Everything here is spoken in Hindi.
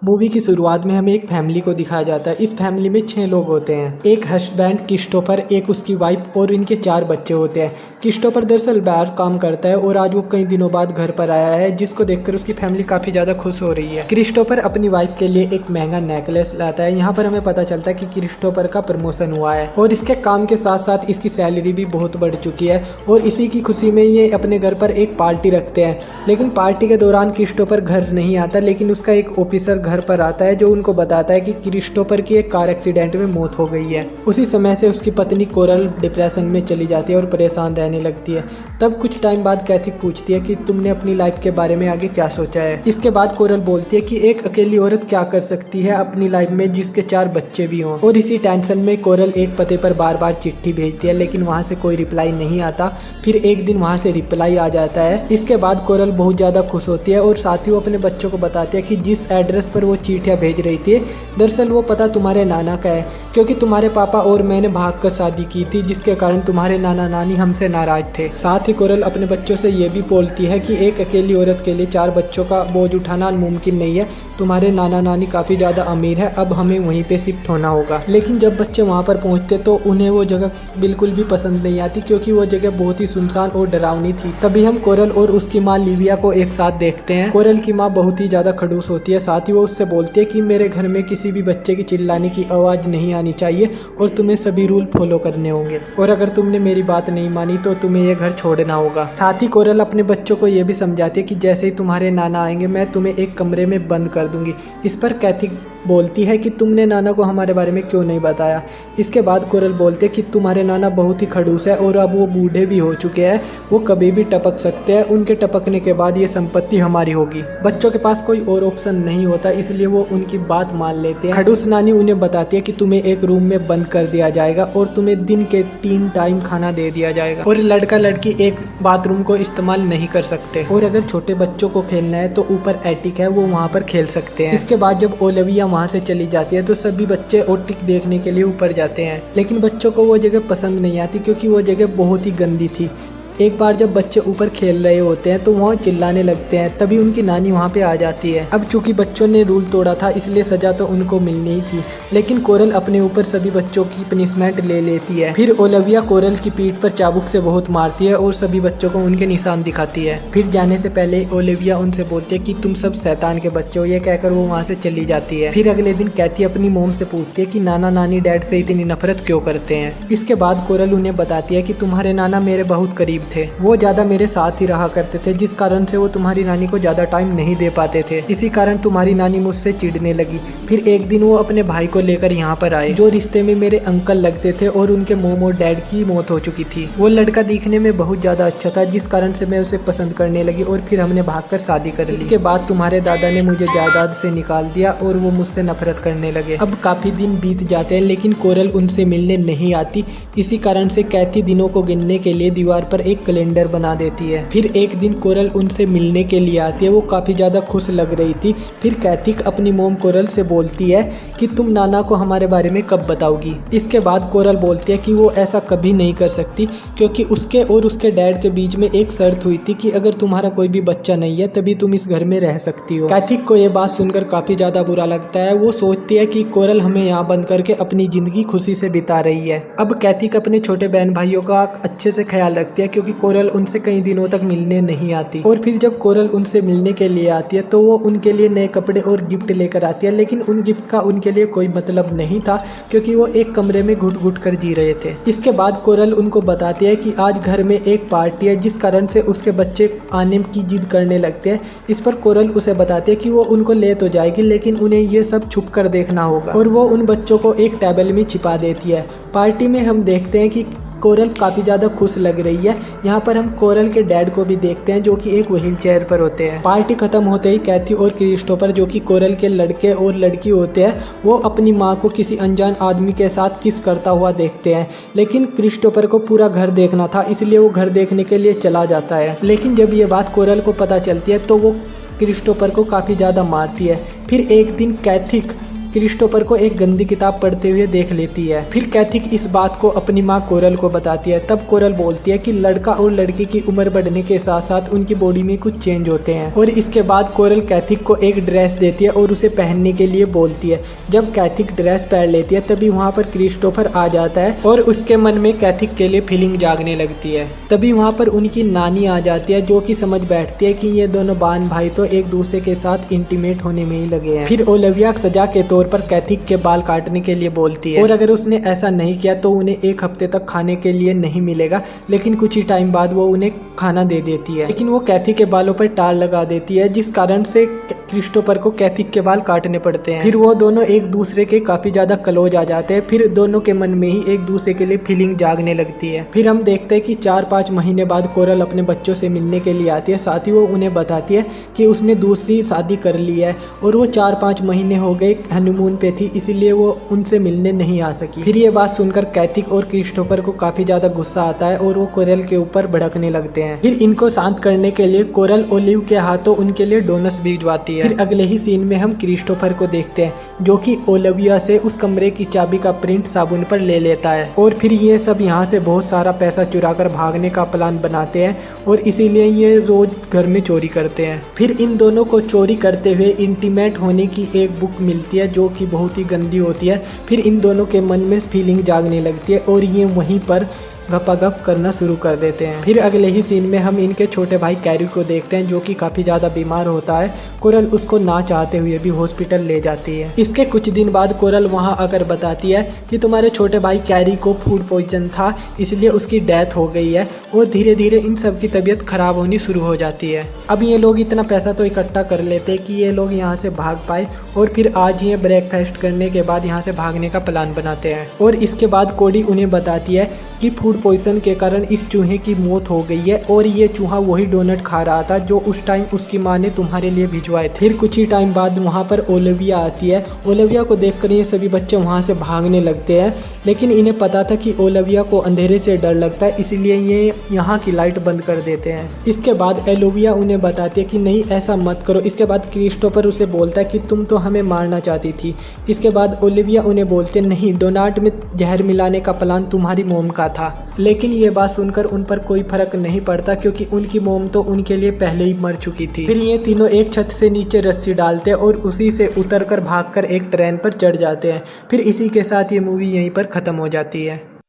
मूवी की शुरुआत में हमें एक फैमिली को दिखाया जाता है। इस फैमिली में 6 लोग होते हैं। एक हस्बैंड क्रिस्टोफर, एक उसकी वाइफ और इनके 4 बच्चे होते हैं। क्रिस्टोफर दरअसल बाहर काम करता है और आज वो कई दिनों बाद घर पर आया है, जिसको देखकर उसकी फैमिली काफी ज्यादा खुश हो रही है। क्रिस्टोफर अपनी वाइफ के लिए एक महंगा नेकलेस लाता है। यहाँ पर हमें पता चलता है कि क्रिस्टोफर का प्रमोशन हुआ है और इसके काम के साथ साथ इसकी सैलरी भी बहुत बढ़ चुकी है और इसी की खुशी में ये अपने घर पर एक पार्टी रखते हैं। लेकिन पार्टी के दौरान क्रिस्टोफर घर नहीं आता, लेकिन उसका एक ऑफिसर घर पर आता है जो उनको बताता है कि क्रिस्टोफर की एक कार एक्सीडेंट में मौत हो गई है। उसी समय से उसकी पत्नी कोरल डिप्रेशन में चली जाती है और परेशान रहने लगती है। तब कुछ टाइम बाद कैथी पूछती है कि तुमने अपनी लाइफ के बारे में आगे क्या सोचा है। इसके बाद कोरल बोलती है कि एक अकेली औरत क्या कर सकती है अपनी लाइफ में जिसके 4 बच्चे भी हों। और इसी टेंशन में कोरल एक पते पर बार बार चिट्ठी भेजती है, लेकिन वहाँ से कोई रिप्लाई नहीं आता। फिर एक दिन वहाँ से रिप्लाई आ जाता है। इसके बाद कोरल बहुत ज़्यादा खुश होती है और साथ ही वो अपने बच्चों को बताती है कि जिस एड्रेस पर वो चिट्ठियाँ भेज रही थी दरअसल वो पता तुम्हारे नाना का है, क्योंकि तुम्हारे पापा और मैंने भाग कर शादी की थी, जिसके कारण तुम्हारे नाना नानी हमसे नाराज थे। साथ ही कोरल अपने बच्चों से ये भी बोलती है कि एक अकेली औरत के लिए 4 बच्चों का बोझ उठाना मुमकिन नहीं है। तुम्हारे नाना नानी काफ़ी ज़्यादा अमीर है, अब हमें वहीं पे शिफ्ट होना होगा। लेकिन जब बच्चे वहाँ पर पहुँचते तो उन्हें वो जगह बिल्कुल भी पसंद नहीं आती, क्योंकि वो जगह बहुत ही सुनसान और डरावनी थी। तभी हम कोरल और उसकी माँ लिविया को एक साथ देखते हैं। कोरल की माँ बहुत ही ज़्यादा खड़ूस होती है। साथ ही वो उससे बोलती है कि मेरे घर में किसी भी बच्चे की चिल्लाने की आवाज़ नहीं आनी चाहिए और तुम्हें सभी रूल फॉलो करने होंगे, और अगर तुमने मेरी बात नहीं मानी तो तुम्हें यह घर छोड़ना होगा। साथ ही कोरल अपने बच्चों को यह भी समझाती है कि जैसे ही तुम्हारे नाना आएंगे मैं तुम्हें एक कमरे में बंद कर दूंगी। इस पर कैथी बोलती है कि तुमने नाना को हमारे बारे में क्यों नहीं बताया। इसके बाद कोरल बोलते हैं कि तुम्हारे नाना बहुत ही खड़ूस है और अब वो बूढ़े भी हो चुके हैं, वो कभी भी टपक सकते हैं। उनके टपकने के बाद ये संपत्ति हमारी होगी। बच्चों के पास कोई और ऑप्शन नहीं होता, इसलिए वो उनकी बात मान लेते हैं। खड़ूस नानी उन्हें बताती है कि तुम्हें एक रूम में बंद कर दिया जाएगा और तुम्हें दिन के 3 टाइम खाना दे दिया जाएगा, और लड़का लड़की एक बाथरूम को इस्तेमाल नहीं कर सकते, और अगर छोटे बच्चों को खेलना है तो ऊपर एटिक है, वो वहाँ पर खेल सकते हैं। इसके बाद जब ओलिविया वहाँ से चली जाती है तो सभी बच्चे ओटिक देखने के लिए ऊपर जाते हैं, लेकिन बच्चों को वो जगह पसंद नहीं आती क्योंकि वो जगह बहुत ही गंदी थी। एक बार जब बच्चे ऊपर खेल रहे होते हैं तो वहाँ चिल्लाने लगते हैं, तभी उनकी नानी वहाँ पे आ जाती है। अब चूंकि बच्चों ने रूल तोड़ा था इसलिए सजा तो उनको मिलनी ही थी, लेकिन कोरल अपने ऊपर सभी बच्चों की पनिशमेंट ले लेती है। फिर ओलिविया कोरल की पीठ पर चाबुक से बहुत मारती है और सभी बच्चों को उनके निशान दिखाती है। फिर जाने से पहले ओलिविया उनसे बोलती है कि तुम सब शैतान के बच्चे हो, ये कहकर वो वहाँ से चली जाती है। फिर अगले दिन कैथी अपनी मोम से पूछती है कि नाना नानी डैड से इतनी नफरत क्यों करते हैं। इसके बाद कोरल उन्हें बताती है कि तुम्हारे नाना मेरे बहुत करीब थे, वो ज्यादा मेरे साथ ही रहा करते थे, जिस कारण से वो तुम्हारी नानी को ज्यादा टाइम नहीं दे पाते थे। इसी कारण तुम्हारी नानी मुझसे चिढ़ने लगी। फिर एक दिन वो अपने भाई को लेकर यहाँ पर आए, जो रिश्ते में मेरे अंकल लगते थे, और उनके मोम और डैड की मौत हो चुकी थी। वो लड़का दिखने में बहुत ज्यादा अच्छा था, जिस कारण से मैं उसे पसंद करने लगी और फिर हमने भागकर शादी कर ली। इसके बाद तुम्हारे दादा ने मुझे जायदाद से निकाल दिया और वो मुझसे नफरत करने लगे। अब काफी दिन बीत जाते हैं, लेकिन कोरल उनसे मिलने नहीं आती। इसी कारण से कैथी दिनों को गिनने के लिए दीवार पर एक कैलेंडर बना देती है। फिर एक दिन कोरल उनसे मिलने के लिए आती है। वो काफी ज्यादा खुश लग रही थी। फिर कैथी अपनी मोम कोरल से बोलती है कि तुम नाना को हमारे बारे में कब बताओगी। इसके बाद कोरल बोलती है कि वो ऐसा कभी नहीं कर सकती, क्योंकि उसके और उसके डैड के बीच में एक शर्त हुई थी कि अगर तुम्हारा कोई भी बच्चा नहीं है तभी तुम इस घर में रह सकती हो। कैथी को ये बात सुनकर काफी ज्यादा बुरा लगता है। वो सोचती है कि कोरल हमें यहाँ बंद करके अपनी जिंदगी खुशी से बिता रही है। अब कैथी अपने छोटे बहन भाइयों का अच्छे से ख्याल रखती है, क्योंकि कोरल उनसे कई दिनों तक मिलने नहीं आती। और फिर जब कोरल उनसे मिलने के लिए आती है तो वो उनके लिए नए कपड़े और गिफ्ट लेकर आती है, लेकिन उन गिफ्ट का उनके लिए कोई मतलब नहीं था, क्योंकि वो एक कमरे में घुट घुट कर जी रहे थे। इसके बाद कोरल उनको बताती है कि आज घर में एक पार्टी है, जिस कारण से उसके बच्चे आने की जिद करने लगते हैं। इस पर कोरल उसे बताती है कि वो उनको ले तो जाएगी, लेकिन उन्हें ये सब छुप कर देखना होगा, और वो उन बच्चों को एक टेबल में छिपा देती है। पार्टी में हम देखते हैं कि कोरल काफ़ी ज़्यादा खुश लग रही है। यहाँ पर हम कोरल के डैड को भी देखते हैं, जो कि एक व्हील चेयर पर होते हैं। पार्टी खत्म होते ही कैथी और क्रिस्टोफर, जो कि कोरल के लड़के और लड़की होते हैं, वो अपनी माँ को किसी अनजान आदमी के साथ किस करता हुआ देखते हैं। लेकिन क्रिस्टोफर को पूरा घर देखना था, इसलिए वो घर देखने के लिए चला जाता है। लेकिन जब ये बात कोरल को पता चलती है तो वो क्रिस्टोफर को काफ़ी ज़्यादा मारती है। फिर एक दिन कैथी क्रिस्टोफर को एक गंदी किताब पढ़ते हुए देख लेती है। फिर कैथी इस बात को अपनी माँ कोरल को बताती है। तब कोरल बोलती है कि लड़का और लड़की की उम्र बढ़ने के साथ साथ उनकी बॉडी में कुछ चेंज होते हैं। और इसके बाद कोरल कैथी को एक ड्रेस देती है और उसे पहनने के लिए बोलती है। जब कैथी ड्रेस पहन लेती है तभी वहाँ पर क्रिस्टोफर आ जाता है और उसके मन में कैथी के लिए फीलिंग जागने लगती है। तभी वहाँ पर उनकी नानी आ जाती है जो कि समझ बैठती है कि ये दोनों बहन भाई तो एक दूसरे के साथ इंटीमेट होने में ही लगे हैं। फिर ओलिविया सजा के तौर पर कैथी के बाल काटने के लिए बोलती है और अगर उसने ऐसा नहीं किया तो उन्हें एक हफ्ते तक खाने के लिए नहीं मिलेगा, लेकिन कुछ ही टाइम बाद वो उन्हें खाना दे देती है। लेकिन वो कैथी के बालों पर टार लगा देती है जिस कारण से क्रिस्टोफर को कैथी के बाल काटने पड़ते हैं। फिर वो दोनों एक दूसरे के काफी ज्यादा क्लोज आ जाते हैं। फिर दोनों के मन में ही एक दूसरे के लिए फीलिंग जागने लगती है। फिर हम देखते हैं कि 4-5 महीने बाद कोरल अपने बच्चों से मिलने के लिए आती है। साथ ही वो उन्हें बताती है कि उसने दूसरी शादी कर ली है और वो 4-5 महीने हो गए हनीमून पे थी, इसीलिए वो उनसे मिलने नहीं आ सकी। फिर ये बात सुनकर कैथी और क्रिस्टोफर को काफी ज्यादा गुस्सा आता है और वो कोरल के ऊपर भड़कने लगते हैं। फिर इनको शांत करने के लिए कोरल ओलिव के हाथों उनके लिए डोनट्स भिजवाती है। फिर अगले ही सीन में हम क्रिस्टोफर को देखते हैं जो कि ओलिविया से उस कमरे की चाबी का प्रिंट साबुन पर ले लेता है और फिर ये सब यहाँ से बहुत सारा पैसा चुराकर भागने का प्लान बनाते हैं और इसीलिए ये रोज घर में चोरी करते हैं। फिर इन दोनों को चोरी करते हुए इंटीमेट होने की एक बुक मिलती है जो कि बहुत ही गंदी होती है। फिर इन दोनों के मन में फीलिंग जागने लगती है और ये वहीं पर गपागप करना शुरू कर देते हैं। फिर अगले ही सीन में हम इनके छोटे भाई कैरी को देखते हैं जो कि काफ़ी ज़्यादा बीमार होता है। कोरल उसको ना चाहते हुए भी हॉस्पिटल ले जाती है। इसके कुछ दिन बाद कोरल वहां आकर बताती है कि तुम्हारे छोटे भाई कैरी को फूड पॉइजन था, इसलिए उसकी डेथ हो गई है। और धीरे धीरे इन सब की तबीयत खराब होनी शुरू हो जाती है। अब ये लोग इतना पैसा तो इकट्ठा कर लेते हैं कि ये लोग यहाँ से भाग पाए और फिर आज ये ब्रेकफास्ट करने के बाद यहाँ से भागने का प्लान बनाते हैं। और इसके बाद कोडी उन्हें बताती है कि फूड पॉइजन के कारण इस चूहे की मौत हो गई है और ये चूहा वही डोनट खा रहा था जो उस टाइम उसकी माँ ने तुम्हारे लिए भिजवाए थे। फिर कुछ ही टाइम बाद वहाँ पर ओलिविया आती है। ओलिविया को देखकर ये सभी बच्चे वहाँ से भागने लगते हैं, लेकिन इन्हें पता था कि ओलिविया को अंधेरे से डर लगता है, इसलिए ये यहाँ की लाइट बंद कर देते हैं। इसके बाद ओलिविया उन्हें बताती है कि नहीं ऐसा मत करो। इसके बाद क्रिस्टोफर उसे बोलता है कि तुम तो हमें मारना चाहती थी। इसके बाद ओलिविया उन्हें बोलते नहीं, डोनाट में जहर मिलाने का प्लान तुम्हारी मोम का था। लेकिन ये बात सुनकर उन पर कोई फर्क नहीं पड़ता क्योंकि उनकी मोम तो उनके लिए पहले ही मर चुकी थी। फिर ये तीनों एक छत से नीचे रस्सी डालते हैं और उसी से उतरकर भागकर एक ट्रेन पर चढ़ जाते हैं। फिर इसी के साथ ये मूवी यहीं पर खत्म हो जाती है।